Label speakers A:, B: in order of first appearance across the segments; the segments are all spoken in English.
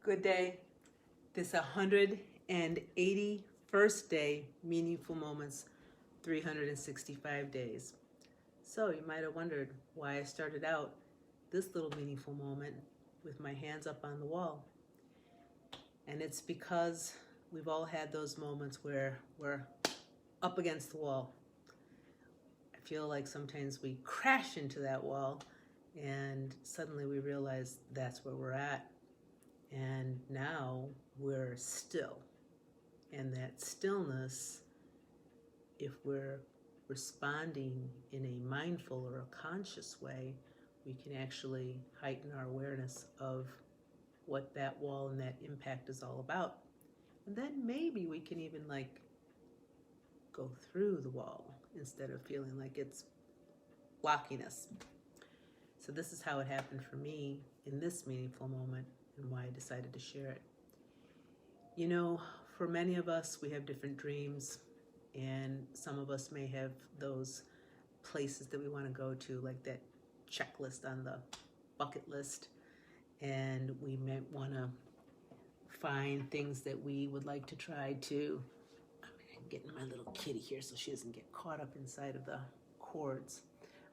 A: Good day. This 181st day, Meaningful Moments, 365 days. So you might have wondered why I started out this little meaningful moment with my hands up on the wall. And it's because we've all had those moments where we're up against the wall. I feel like sometimes we crash into that wall and suddenly we realize that's where we're at. And now we're still. And that stillness, if we're responding in a mindful or a conscious way, we can actually heighten our awareness of what that wall and that impact is all about. And then maybe we can even go through the wall instead of feeling like it's blocking us. So this is how it happened for me in this meaningful moment and why I decided to share it. You know, for many of us, we have different dreams, and some of us may have those places that we want to go to, like that checklist on the bucket list, and we might want to find things that we would like to try to. I'm getting my little kitty here so she doesn't get caught up inside of the cords.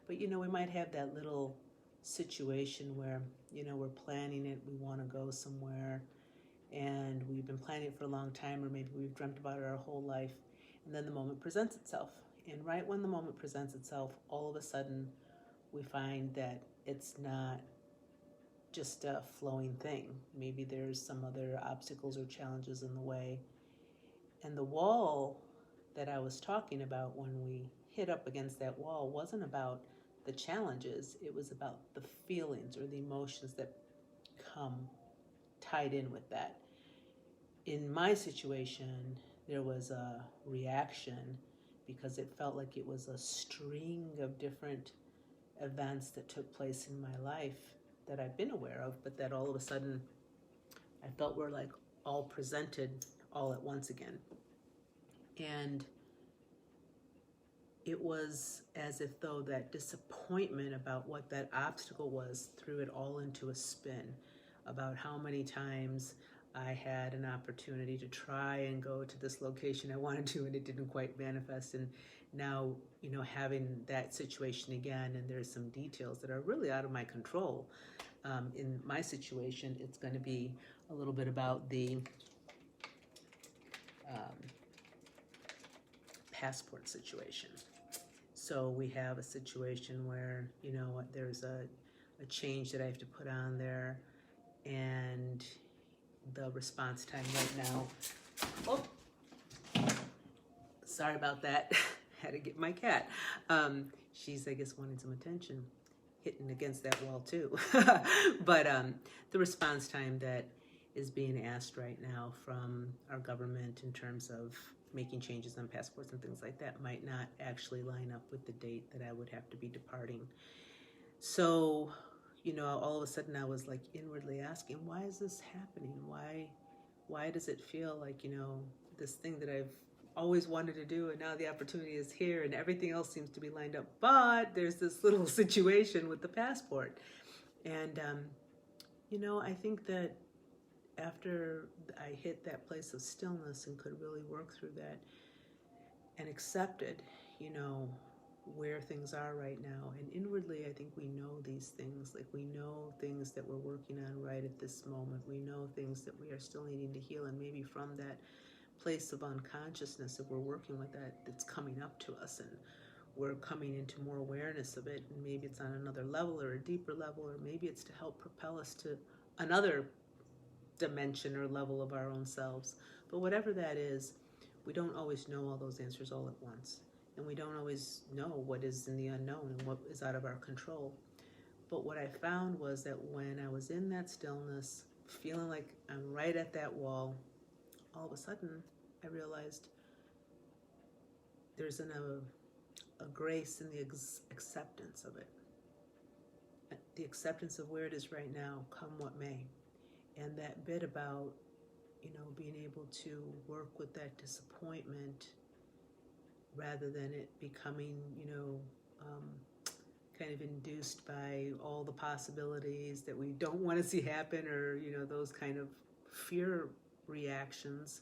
A: But you know, we might have that little situation where, you know, we're planning it, we want to go somewhere, and we've been planning it for a long time, or maybe we've dreamt about it our whole life, and then the moment presents itself. And right when the moment presents itself, all of a sudden we find that it's not just a flowing thing. Maybe there's some other obstacles or challenges in the way. And the wall that I was talking about when we hit up against that wall wasn't about the challenges, it was about the feelings or the emotions that come tied in with that. In my situation, there was a reaction because it felt like it was a string of different events that took place in my life that I've been aware of, but that all of a sudden I felt were like all presented all at once again. And it was as if though that disappointment about what that obstacle was threw it all into a spin about how many times I had an opportunity to try and go to this location I wanted to, and it didn't quite manifest. And now, you know, having that situation again, and there's some details that are really out of my control. In my situation, it's going to be a little bit about the passport situation. So we have a situation where, you know, there's a change that I have to put on there, and the response time right now, sorry about that, had to get my cat. She's, I guess, wanting some attention, hitting against that wall too. But the response time that is being asked right now from our government in terms of making changes on passports and things like that might not actually line up with the date that I would have to be departing. So, you know, all of a sudden I was like inwardly asking, why is this happening? Why does it feel like, you know, this thing that I've always wanted to do, and now the opportunity is here and everything else seems to be lined up, but there's this little situation with the passport. And, you know, I think that after I hit that place of stillness and could really work through that and accepted, you know, where things are right now. And inwardly, I think we know these things. Like, we know things that we're working on right at this moment. We know things that we are still needing to heal. And maybe from that place of unconsciousness, if we're working with that, it's coming up to us and we're coming into more awareness of it. And maybe it's on another level or a deeper level, or maybe it's to help propel us to another dimension or level of our own selves. But whatever that is, we don't always know all those answers all at once. And we don't always know what is in the unknown and what is out of our control. But what I found was that when I was in that stillness, feeling like I'm right at that wall, all of a sudden I realized there's a grace in the acceptance of it. The acceptance of where it is right now, come what may. And that bit about, you know, being able to work with that disappointment rather than it becoming, you know, kind of induced by all the possibilities that we don't want to see happen, or, you know, those kind of fear reactions,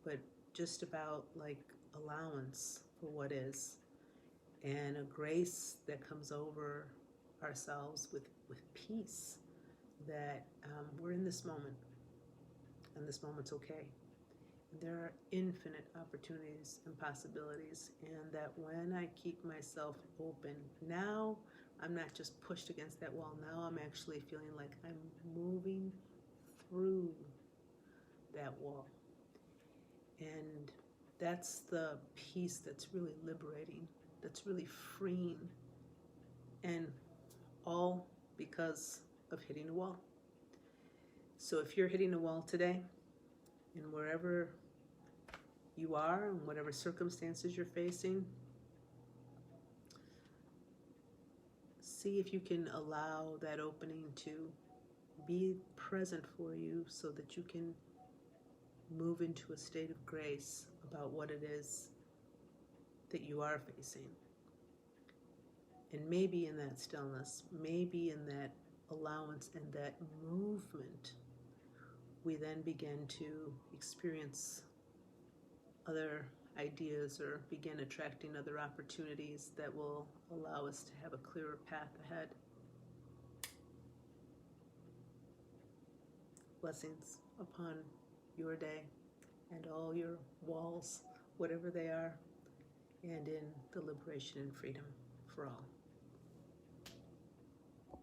A: but just about like allowance for what is, and a grace that comes over ourselves with peace that we're in this moment, and this moment's okay. There are infinite opportunities and possibilities, and that when I keep myself open, now I'm not just pushed against that wall. Now I'm actually feeling like I'm moving through that wall. And that's the peace that's really liberating, that's really freeing, and all because of hitting a wall. So if you're hitting a wall today, and wherever you are and whatever circumstances you're facing, see if you can allow that opening to be present for you so that you can move into a state of grace about what it is that you are facing. And maybe in that stillness, maybe in that allowance and that movement, we then begin to experience other ideas or begin attracting other opportunities that will allow us to have a clearer path ahead. Blessings upon your day and all your walls, whatever they are, and in the liberation and freedom for all.